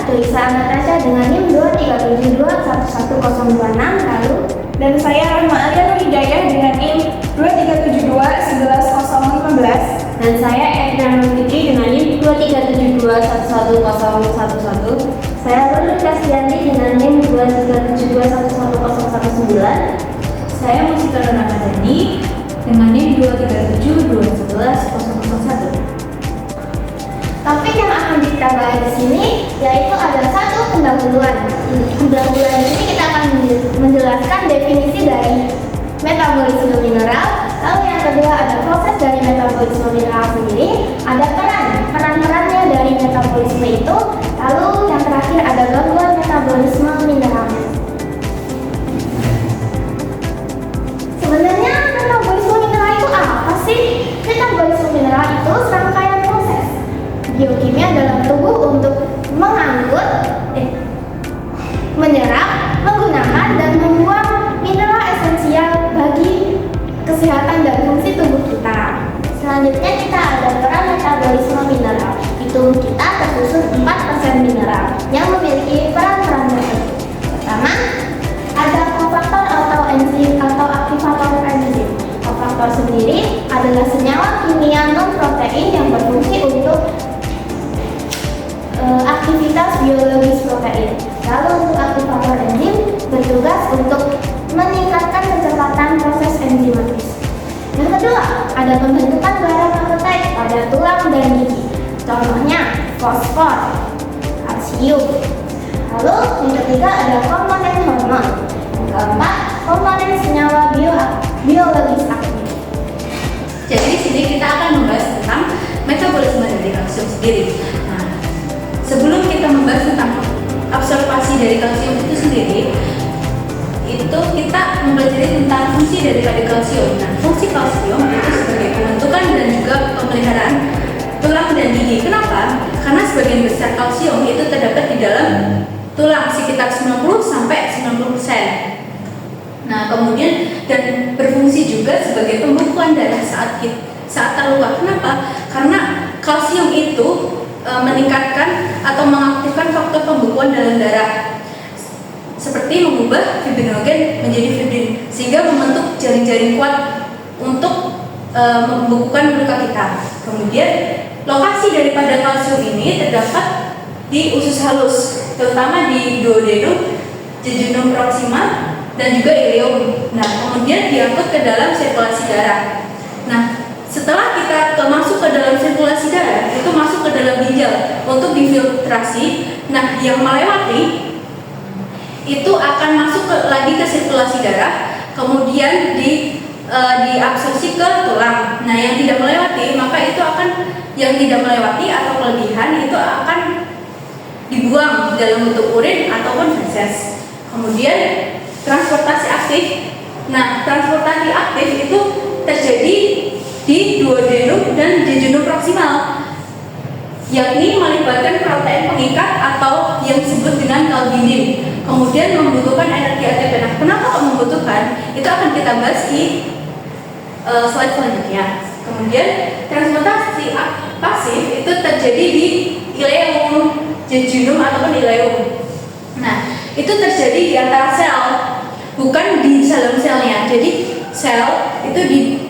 Tulisa Natasha dengan NIM 237211026. Lalu Dan saya Rahma Aliana Hidayah dengan NIM 237211015. dan saya Edna Nurfitri dengan NIM 237211011. Saya Lulu Kasyanti dengan NIM 237211019. Saya Mustika Ramadhani dengan NIM 237211001. Topik yang akan kita bahas di sini yaitu ada satu pendahuluan. Pendahuluan ini kita akan menjelaskan definisi dari metabolisme mineral. Lalu yang kedua ada proses dari metabolisme mineral sendiri, ada peran-perannya dari metabolisme itu. Lalu yang terakhir ada gangguan metabolisme mineral. Sebenarnya metabolisme mineral itu apa sih? Metabolisme mineral itu serangkaian proses biokimia dalam tubuh untuk menyerap, menggunakan, dan membuang mineral esensial bagi kesehatan dan fungsi tubuh kita. Selanjutnya kita ada peran metabolisme mineral. Di tubuh kita tersusun 4% mineral yang memiliki peran-peran tertentu. Pertama, ada kofaktor atau enzim atau aktivator enzim. Kofaktor sendiri adalah senyawa kimia non-protein yang berfungsi untuk aktivitas biologis protein. Lalu untuk aktivator enzim bertugas untuk meningkatkan kecepatan proses enzimatis. Yang kedua, ada pembentukan garam apoptotik pada tulang dan gigi. Contohnya fosfor, kalsium. Lalu yang ketiga ada komponen hormon. Yang keempat, komponen senyawa biologis aktif. Jadi di sini kita akan membahas tentang metabolisme dari kalsium sendiri. Nah, sebelum kita membahas tentang absorpsi dari kalsium itu sendiri, itu kita mempelajari tentang fungsi daripada kalsium. Nah, fungsi kalsium itu sebagai pembentukan dan juga pemeliharaan tulang dan gigi. Kenapa? Karena sebagian besar kalsium itu terdapat di dalam tulang sekitar 90-90%. Nah, kemudian dan berfungsi juga sebagai pembekuan darah saat terluka. Kenapa? Karena kalsium itu meningkatkan atau mengaktifkan faktor pembekuan dalam darah, seperti mengubah fibrinogen menjadi fibrin, sehingga membentuk jaring-jaring kuat untuk membekukan luka kita. Kemudian lokasi daripada kalsium ini terdapat di usus halus, terutama di duodenum, jejunum proxima, dan juga ileum. Nah, kemudian diangkut ke dalam sirkulasi darah. Nah, setelah kita masuk ke dalam sirkulasi darah, itu masuk ke dalam ginjal untuk difiltrasi. Nah, yang melewati itu akan masuk lagi ke sirkulasi darah, kemudian diabsorpsi ke tulang. Nah, yang tidak melewati, maka itu akan atau kelebihan itu akan dibuang dalam bentuk urin ataupun feses. Kemudian transportasi aktif. Nah, transportasi aktif itu terjadi di duodenum dan jejunum proksimal, yakni melibatkan protein pengikat atau yang disebut dengan kalbinin. Kemudian membutuhkan energi ATP. Nah, kenapa kok membutuhkan? Itu akan kita bahas di slide selanjutnya. Kemudian transportasi pasif itu terjadi di ileum, jejunum ataupun ileum. Nah, itu terjadi di antara sel, bukan di dalam selnya. Jadi sel itu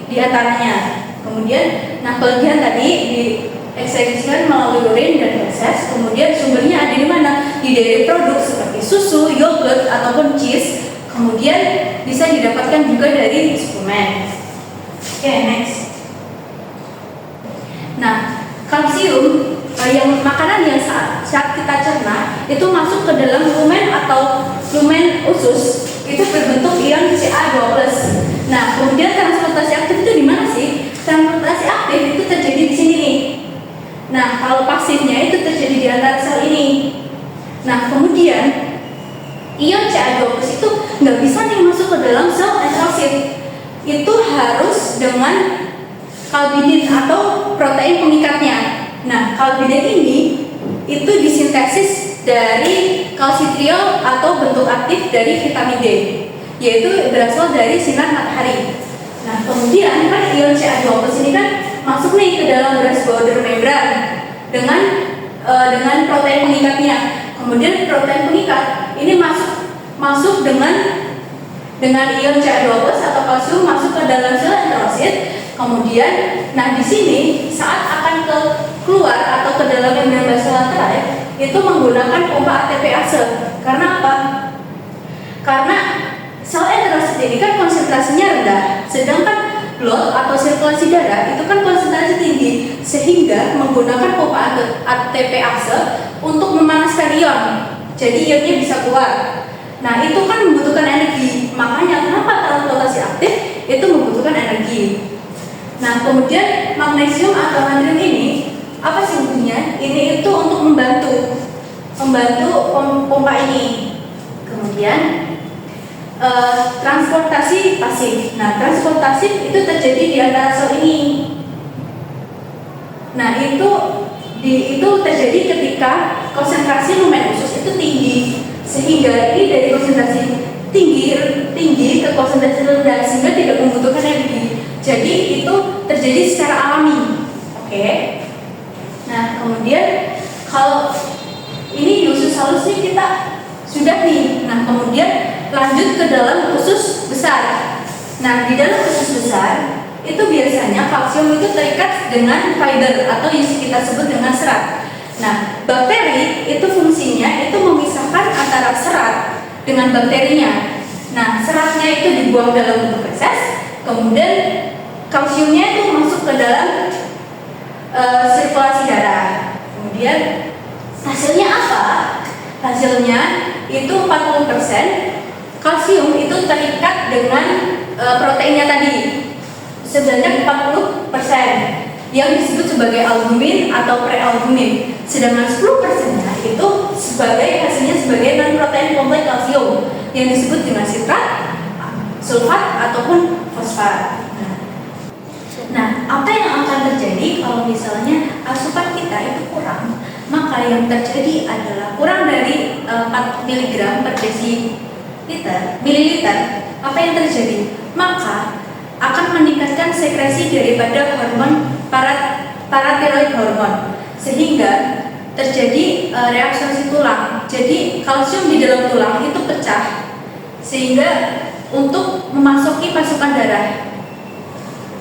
di antaranya. Kemudian, nah kelebihan tadi diekskresikan melalui urin dan feses. Kemudian sumbernya ada di mana? Di dairy produk seperti susu, yogurt ataupun cheese. Kemudian bisa didapatkan juga dari suplemen. Oke, next. Nah, kalsium yang makanan yang saat kita cerna itu masuk ke dalam lumen atau lumen usus, itu berbentuk ion Ca2+. Nah, kemudian transportasi aktif itu di mana sih? Transportasi aktif itu terjadi di sini nih. Nah, kalau pasifnya itu terjadi di antara sel ini. Nah, kemudian ion Ca2+ itu nggak bisa nih masuk ke dalam sel enterosit. Itu harus dengan kalbinin atau protein pengikatnya. Nah, kalbinin ini itu disintesis dari kalsitriol atau bentuk aktif dari vitamin D, yaitu berasal dari sinar matahari. Nah, kemudian kan ion Ca2+ ini kan masuk nih ke dalam beras border membran dengan protein pengikatnya. Kemudian protein pengikat ini masuk dengan ion Ca2+ atau kalsium masuk ke dalam sel enterosit. Kemudian, nah di sini saat akan keluar atau ke dalam membran basolateral itu menggunakan pompa ATPase. Karena apa? Karena sel enterosit ini kan konsentrasinya rendah, sedangkan blood atau sirkulasi darah itu kan konsentrasi tinggi, sehingga menggunakan pompa ATPase untuk memanaskan ion. Jadi ionnya bisa keluar. Nah, itu kan membutuhkan energi. Makanya kenapa transportasi aktif itu membutuhkan energi. Nah, kemudian magnesium atau natrium ini apa sih fungsinya? Ini itu untuk membantu pompa ini. Kemudian transportasi pasif. Nah, transportasi itu terjadi di antara sel ini. Nah, itu terjadi ketika konsentrasi lumen usus itu tinggi, sehingga ini dari konsentrasi tinggi ke konsentrasi rendah, sehingga tidak membutuhkan energi. Jadi itu terjadi secara alami. Oke. Nah, kemudian kalau ini di usus halus nih kita sudah nih. Nah, kemudian lanjut ke dalam usus besar. Nah, di dalam usus besar itu biasanya kalsium itu terikat dengan fiber atau yang kita sebut dengan serat. Nah, bakteri itu fungsinya itu memisahkan antara serat dengan bakterinya. Nah, seratnya itu dibuang dalam bentuk feses, kemudian kalsiumnya itu masuk ke dalam sirkulasi darah. Kemudian hasilnya apa? Hasilnya itu 40% kalsium itu terikat dengan proteinnya tadi sebanyak 40% yang disebut sebagai albumin atau prealbumin, sedangkan 10%-nya itu hasilnya sebagai non protein kompleks kalsium yang disebut dengan sitrat, sulfat ataupun fosfat. Nah, apa yang akan terjadi kalau misalnya asupan kita itu kurang? Maka yang terjadi adalah kurang dari 4 mg per mililiter. Apa yang terjadi? Maka akan meningkatkan sekresi daripada hormon paratiroid hormon, sehingga terjadi reabsorpsi tulang. Jadi kalsium di dalam tulang itu pecah, sehingga untuk memasuki pasukan darah.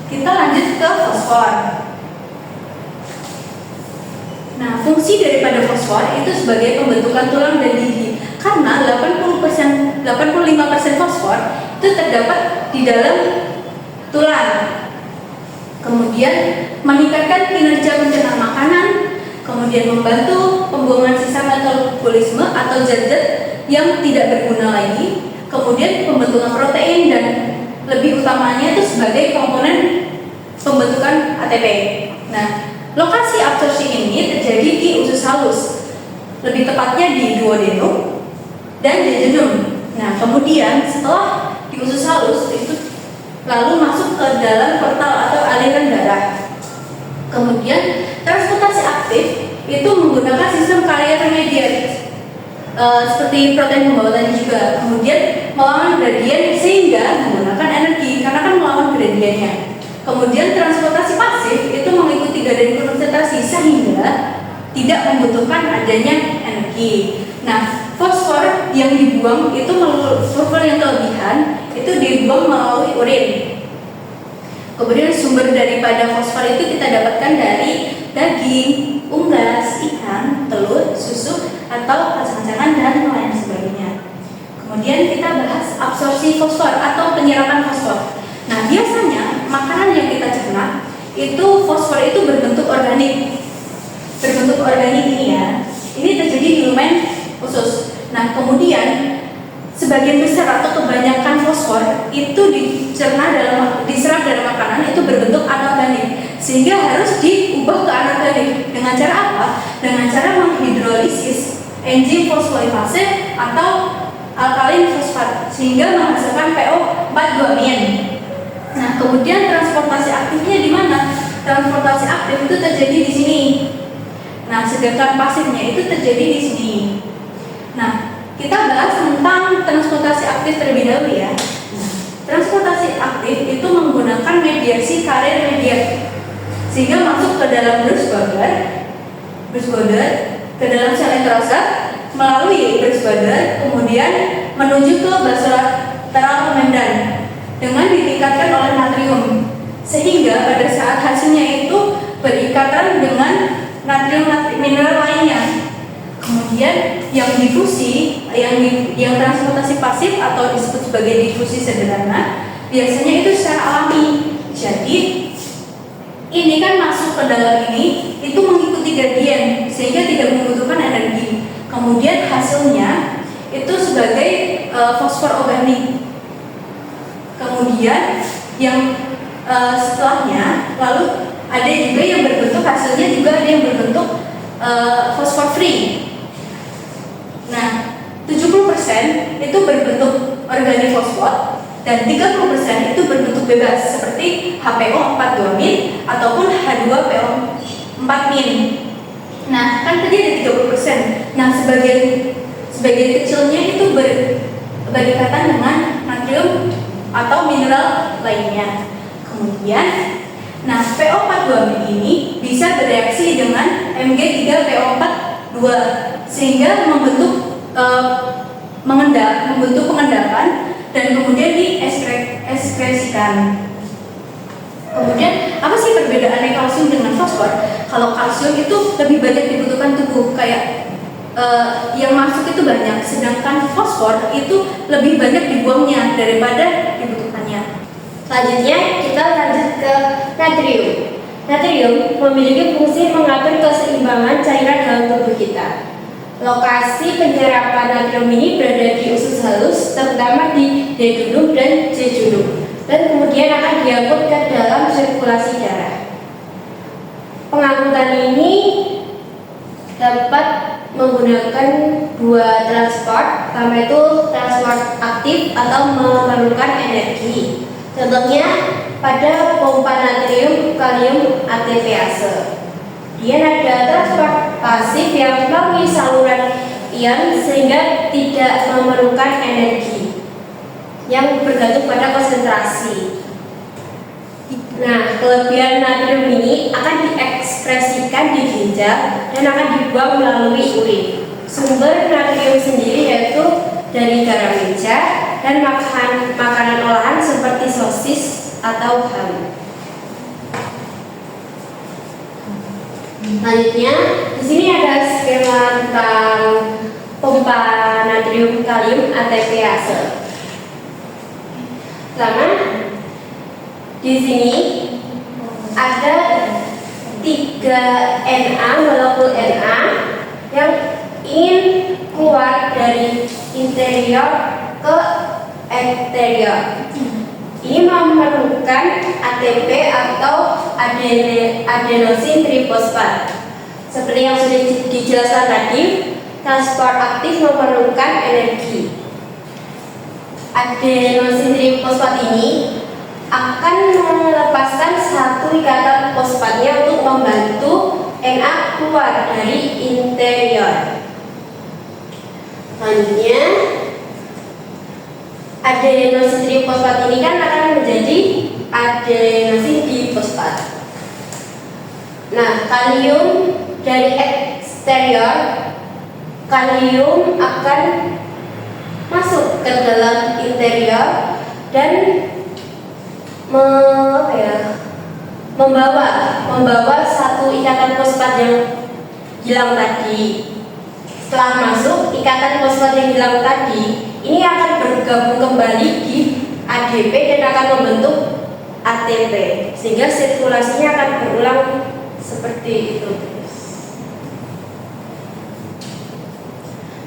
Kita lanjut ke fosfor. Nah, fungsi daripada fosfor itu sebagai pembentukan tulang dan gigi. Karena 85% fosfor itu terdapat di dalam tulang. Kemudian meningkatkan kinerja pencernaan makanan, kemudian membantu pembuangan sisa metabolisme atau zat-zat yang tidak berguna lagi, kemudian pembentukan protein, dan lebih utamanya itu sebagai komponen pembentukan ATP. Nah, lokasi absorpsi ini terjadi di usus halus, lebih tepatnya di duodenum dan jejunum. Nah, kemudian setelah di usus halus itu lalu masuk ke dalam portal atau aliran darah. Kemudian transportasi aktif itu menggunakan sistem carrier mediated seperti protein pembawa tadi juga. Kemudian melawan gradien sehingga menggunakan energi karena kan melawan gradiennya. Kemudian transportasi pasif itu mengikuti gradien konsentrasi sehingga tidak membutuhkan adanya energi. Nah, fosfor yang dibuang itu fosfor yang kelebihan itu dibuang melalui urin. Kemudian sumber daripada fosfor itu kita dapatkan dari daging, unggas, ikan, telur, susu, atau kacang-kacangan dan lain sebagainya. Kemudian kita bahas absorpsi fosfor atau penyerapan fosfor. Nah, biasanya makanan yang kita cerna itu fosfor itu berbentuk organik. Berbentuk organik ini ya. Ini terjadi di lumen usus. Nah, kemudian sebagian besar atau kebanyakan fosfor itu diserap dalam makanan itu berbentuk anorganik, sehingga harus diubah ke anorganik. Dengan cara apa? Dengan cara menghidrolisis enzim fosfolipase atau alkalin fosfat sehingga menghasilkan PO4-2-amin. Nah, kemudian transportasi aktifnya di mana? Transportasi aktif itu terjadi di sini. Nah, sedangkan pasifnya itu terjadi di sini. Nah, kita bahas tentang transportasi aktif terlebih dahulu ya. Nah, transportasi aktif itu menggunakan mediasi carrier mediated sehingga masuk ke dalam Bruch's border ke dalam sel enterosit, melalui Brisbader, kemudian menuju ke basolateral membrane dengan ditingkatkan oleh natrium, sehingga pada saat hasilnya itu berikatan dengan natrium mineral lainnya. Kemudian yang difusi, yang transportasi pasif atau disebut sebagai difusi sederhana, biasanya itu secara alami. Jadi ini kan masuk ke dalam ini, itu mengikuti gradien sehingga tidak membutuhkan energi. Kemudian hasilnya itu sebagai fosfor organik. Kemudian yang setelahnya, lalu ada juga yang berbentuk, hasilnya juga ada yang berbentuk fosfor free. Nah, 70% itu berbentuk organofosfat dan 30% itu berbentuk bebas seperti HPO42- ataupun H2PO4-. Nah, kan tadi ada 30%. Nah, sebagian kecilnya itu berikatan dengan natrium atau mineral lainnya. Kemudian, nah PO42- ini bisa bereaksi dengan Mg3PO42 sehingga membentuk pengendapan dan kemudian dieskresikan. Kemudian apa sih perbedaannya kalsium dengan fosfor? Kalau kalsium itu lebih banyak dibutuhkan tubuh, kayak yang masuk itu banyak, sedangkan fosfor itu lebih banyak dibuangnya daripada dibutuhkannya. Selanjutnya kita lanjut ke natrium. Natrium memiliki fungsi mengatur keseimbangan cairan dalam tubuh kita. Lokasi penyerapan natrium ini berada di usus halus, terutama di D junuk dan C junuk, dan kemudian akan diangkut ke dalam sirkulasi darah. Pengangkutan ini dapat menggunakan dua transport, pertama itu transport aktif atau memerlukan energi. Contohnya pada pompa natrium kalium ATPase. Dia ada transport pasif yang melalui saluran ion sehingga tidak memerlukan energi yang bergantung pada konsentrasi. Nah, kelebihan natrium ini akan diekspresikan di ginjal dan akan dibuang melalui urin. Sumber natrium sendiri yaitu dari garam meja dan makanan olahan seperti sosis atau ham. Selanjutnya, di sini ada skema tentang pompa natrium kalium ATPase. Pertama, di sini ada 3 Na, molekul Na yang ingin keluar dari interior ke eksterior. Ini memerlukan ATP atau adenosin trifosfat. Seperti yang sudah dijelaskan tadi, transport aktif memerlukan energi. Adenosin trifosfat ini akan melepaskan satu ikatan fosfatnya untuk membantu Na keluar dari interior. Selanjutnya, adenosin trifosfat ini kan akan menjadi adenosin difosfat. Nah, kalium dari eksterior, kalium akan masuk ke dalam interior dan membawa satu ikatan fosfat yang hilang tadi. Setelah masuk, ikatan fosfat yang hilang tadi ini akan bergabung kembali di ADP dan akan membentuk ATP, sehingga sirkulasinya akan berulang seperti itu.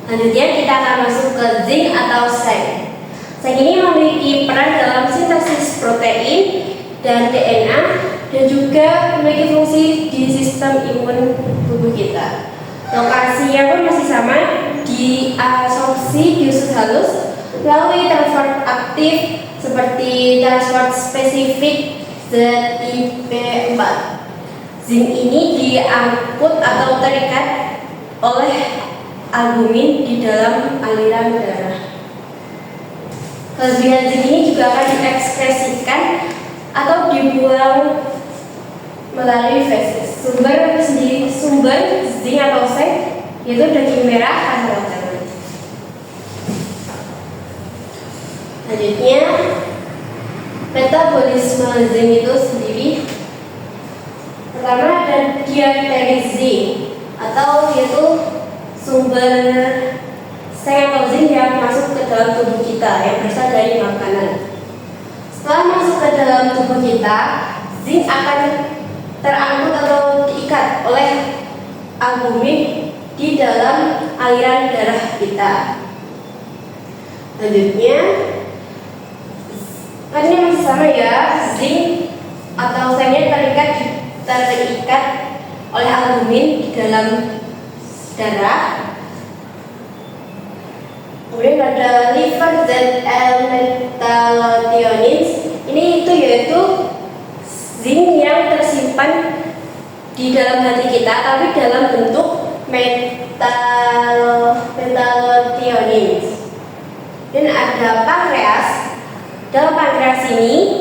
Selanjutnya kita akan masuk ke zinc atau seng. Seng ini memiliki peran dalam sintesis protein dan DNA dan juga memiliki fungsi di sistem imun tubuh kita. Lokasinya pun masih sama, diabsorpsi di usus halus melalui transport aktif seperti transport spesifik ZIP4. Zinc ini diangkut atau terikat oleh albumin di dalam aliran darah. Kelebihan zinc ini juga akan diekspresikan atau dibuang melalui feses. Sumber zinc atau seng yaitu daging merah, asal metabolisme zinc itu sendiri? Pertama ada dietary zinc, atau yaitu sumber seng atau zinc yang masuk ke dalam tubuh kita yang berasal dari makanan. Setelah masuk ke dalam tubuh kita, zinc akan terangkut atau diikat oleh albumin di dalam aliran darah kita. Selanjutnya, kan ini masih sama ya, zinc atau sengnya terikat oleh albumin di dalam darah. Kemudian ada liver metallothioneins. Ini itu yaitu zinc yang tersimpan di dalam hati kita, tapi dalam bentuk metallothioneins. Dan ada pankreas. Dalam pankreas ini,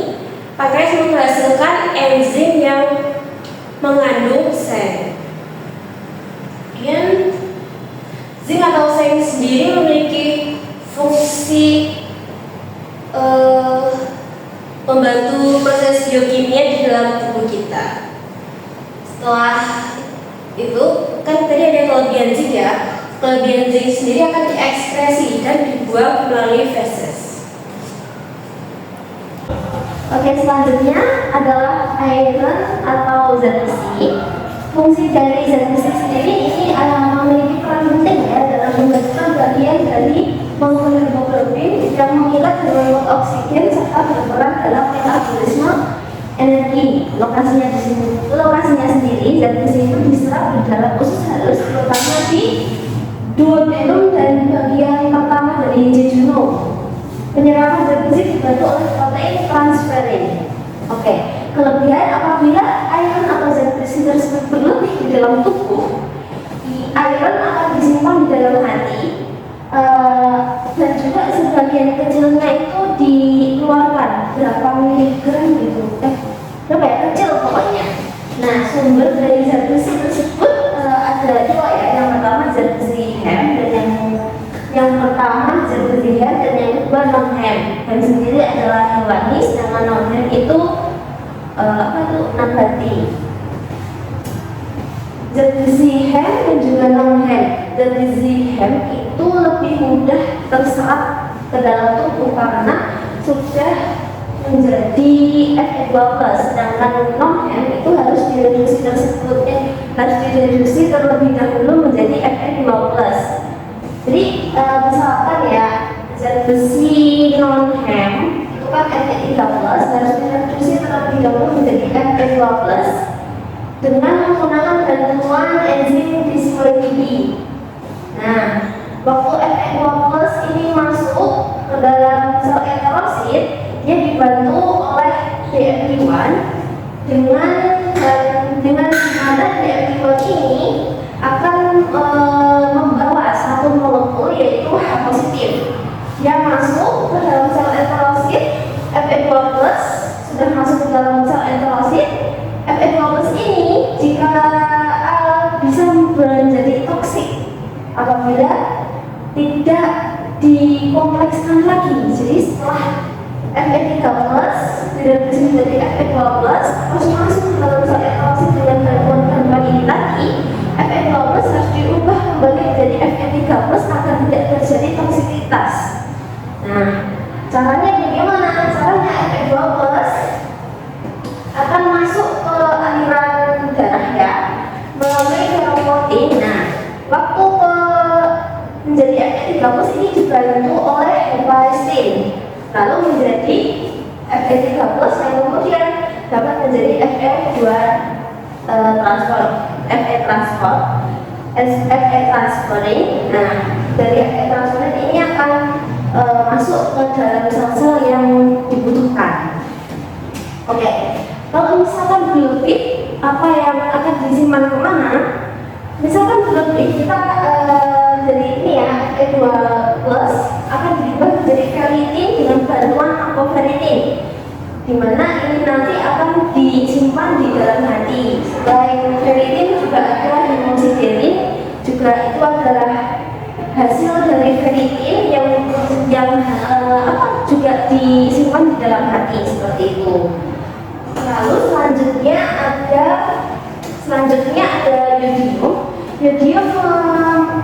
pankreas menghasilkan enzim yang mengandung seng. Kemudian zinc atau seng sendiri memiliki fungsi membantu proses biokimia di dalam tubuh kita. Setelah itu kan tadi ada kelebihan zinc ya. Kelebihan zinc sendiri akan diekskresi dan dibuang melalui feses. Oke, selanjutnya adalah iron atau zat besi. Fungsi dari zat besi sendiri ini memiliki peran penting ya dalam menggantikan bagian dari molekul hemoglobin yang mengikat hormon oksigen serta berperan dalam metabolisme energi. Lokasinya sendiri zat besi itu diserap di dalam usus halus, terutama di duodenum dan bagian pertama dari jejunum. Penyerapan zat besi dibantu oleh protein transferin. Oke, kelebihan apabila iron atau zat besi tersebut berlebih di dalam tubuh, iron akan disimpan di dalam hati, dan juga sebagian kecilnya itu dikeluarkan berapa miligram gitu, berapa ya, kecil pokoknya. Nah, sumber dari zat besi tersebut ada dua ya. Yang pertama zat besi Hem, dan yang pertama zat besi Hem, dan yang kedua non Hem. Hem sendiri adalah hewani, sedangkan non Hem itu nabati. Zat besi Hem dan juga non Hem. Zat besi Hem itu lebih mudah terserap ke dalam tubuh karena sudah menjadi Fe2+, sedangkan non Hem itu harus direduksi terlebih dahulu menjadi Fe2+. Jadi misalkan ya zat besi non Hem itu kan Fe3+ harus direduksi terlebih dahulu menjadi Fe2+ dengan menggunakan bantuan enzim dislipid. Nah, waktu Fe2+ ini masuk ke dalam sel enterosit, dia dibantu oleh DFP1 dengan mana DFP1 ini akan membawa satu molekul yaitu H positif. Dia masuk ke dalam sel enterosit, Fe2+ sudah masuk ke dalam sel enterosit. Fe2+ ini jika bisa menjadi toksik apabila tidak dikomplekskan lagi. Jadi setelah Fe3+ direduksi menjadi Fe2+, harus masuk ke dalam sel enterosit dengan bantuan ini lagi. Fe2+ harus diubah kembali menjadi Fe3+ agar tidak terjadi toksisitas. Nah, caranya bagaimana? Caranya Fe2+ akan masuk ke aliran darah ya melalui ferropotin. Nah, waktu menjadi Fe3+ ini dibantu oleh heparin, lalu menjadi Fe3+ yang kemudian dapat menjadi Fe2 Fe transferin. Nah, dari Fe transferin ini akan masuk ke dalam sel-sel yang dibutuhkan. Oke, kalau misalkan berlebih, apa yang akan disimpan kemana? Misalkan berlebih, kita dari ini ya Fe2+ akan diubah menjadi ferritin dengan bantuan amphoferritin, di mana ini nanti akan disimpan di dalam hati. Selain ferritin juga ada hemosiderin, juga itu adalah hasil dari ferritin yang juga disimpan di dalam hati seperti itu. Yodium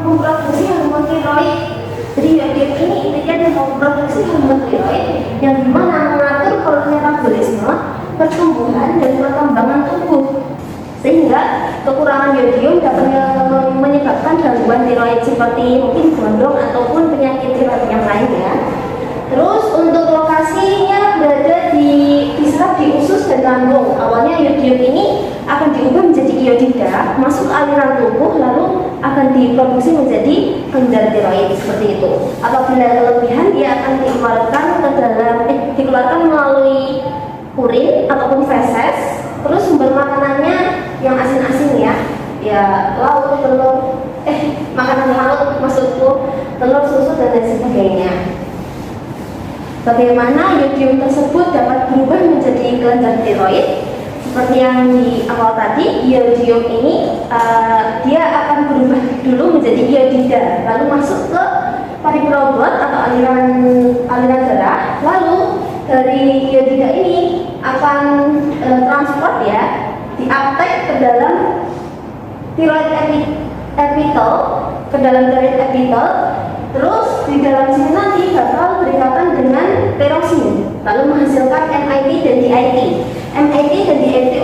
memproduksi hormon tiroid. Jadi yodium ini intinya dia memproduksi hormon tiroid yang dimana mengatur pola metabolisme, pertumbuhan dan perkembangan tubuh. Sehingga kekurangan yodium dapat menyebabkan gangguan tiroid seperti mungkin gondrong ataupun penyakit tiroid yang lainnya. Terus untuk lokasinya berada diserap di usus dan lambung. Awalnya yodium ini akan diubah menjadi iodida, masuk ke aliran tubuh, lalu akan diproduksi menjadi kelenjar tiroid seperti itu. Apabila kelebihan, dia akan dikeluarkan melalui urin ataupun feses. Terus sumber makanannya yang asin-asin ya laut, telur, makanan laut maksudku, telur, susu dan lain sebagainya. Bagaimana yodium tersebut dapat berubah menjadi kelenjar tiroid? Seperti yang di awal tadi, yodium ini dia akan berubah dulu menjadi iodida, lalu masuk ke pariprobot atau aliran darah. Lalu dari iodida ini akan transport diuptake ke dalam tiroid epitel, ke dalam tiroid epitel. Terus di dalam sini nanti bakal berikatan dengan tirosin, lalu menghasilkan MIT dan DIT. MIT dan DIT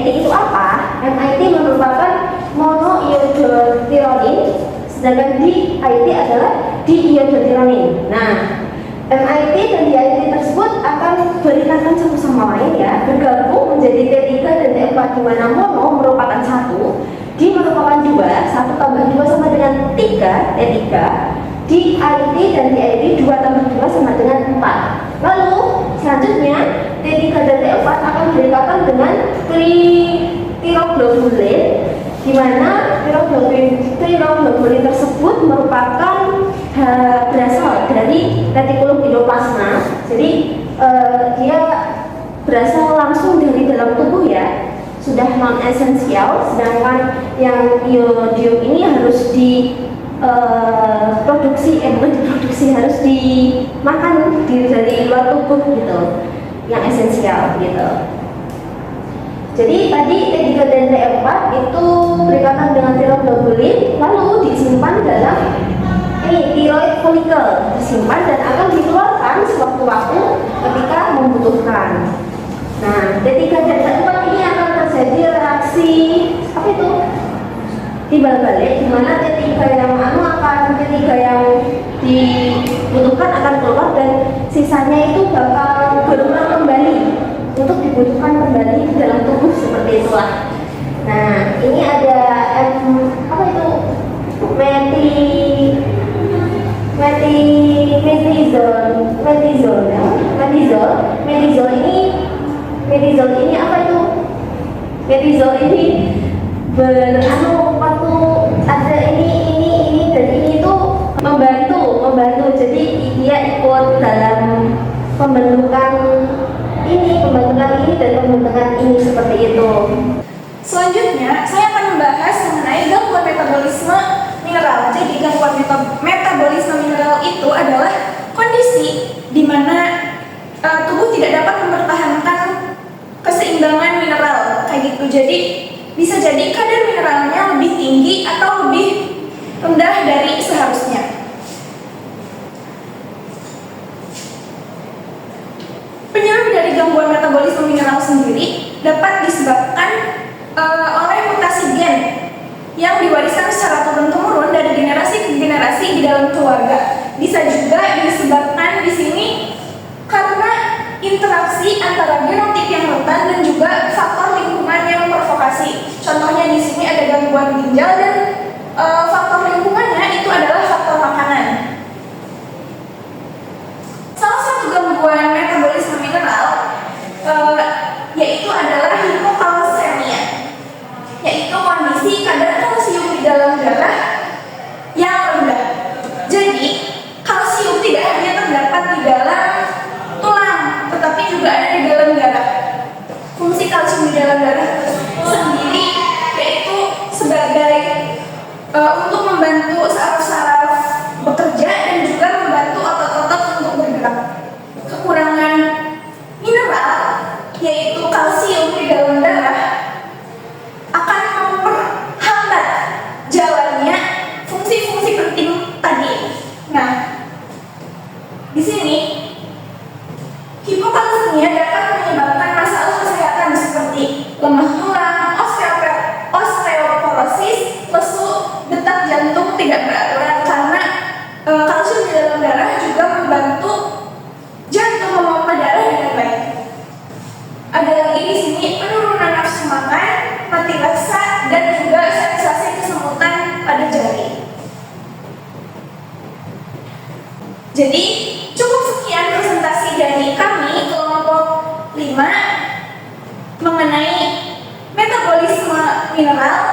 itu apa? MIT merupakan monoiodotyrosine, sedangkan DIT adalah diiodotyrosine. Nah, MIT dan DIT tersebut akan berikatan satu sama lain bergabung menjadi T3 dan T4, di mana mono merupakan satu, D merupakan 2, 1 tambah 2 sama dengan 3, T3, DIT dan DIT 2 tambah 2 sama dengan 4. Lalu selanjutnya T3 dan T4 akan berikatan dengan tiroglobulin, di mana tiroglobulin tersebut merupakan berasal dari retikulum endoplasma. Jadi dia berasal langsung dari dalam tubuh sudah non esensial, sedangkan yang iodium ini harus harus dimakan dari luar tubuh gitu, yang esensial gitu. Jadi tadi T3 dan T4 itu berikatan dengan tiroglobulin, lalu disimpan dalam tiroid follicle, disimpan dan akan dikeluarkan sewaktu-waktu ketika membutuhkan. Nah, T3 dan T4 ini akan terjadi reaksi timbal balik, di mana T3 yang dibutuhkan akan keluar dan sisanya itu bakal berulang kembali untuk dibutuhkan kembali di dalam tubuh, seperti itulah. Nah, ini ada metizol ini apa itu? Metizol ini waktu ada ini dan ini itu membantu. Jadi dia ikut dalam pembentukan ini dan pembentukan ini, seperti itu. Selanjutnya, saya akan membahas mengenai gangguan metabolisme mineral. Jadi, gangguan metabolisme mineral itu adalah kondisi di mana tubuh tidak dapat mempertahankan keseimbangan mineral, kayak gitu. Jadi, bisa jadi kadar mineralnya lebih tinggi atau lebih rendah dari seharusnya. Penyebab dari gangguan metabolisme mineral sendiri dapat disebabkan oleh mutasi gen yang diwariskan secara turun-temurun dari generasi ke generasi di dalam keluarga. Bisa juga disebabkan di sini karena interaksi antara genotip yang rentan dan juga faktor lingkungan yang memprovokasi. Contohnya di sini ada gangguan ginjal dan faktor lingkungannya itu adalah faktor makanan. Salah satu gangguan metabolisme mineral yaitu adalah hipokalsemia, yaitu kondisi kadar kalsium di dalam darah yang rendah. Jadi, kalsium tidak hanya terdapat di dalam tulang, tetapi juga ada di dalam darah. Fungsi kalsium di dalam darah sendiri yaitu sebagai untuk membantu saraf-saraf bekerja dan juga membantu otot-otot untuk bergerak. Kekurangan mineral yaitu kalsium di dalam darah akan memperhambat Jadi cukup sekian presentasi dari kami kelompok 5 mengenai metabolisme mineral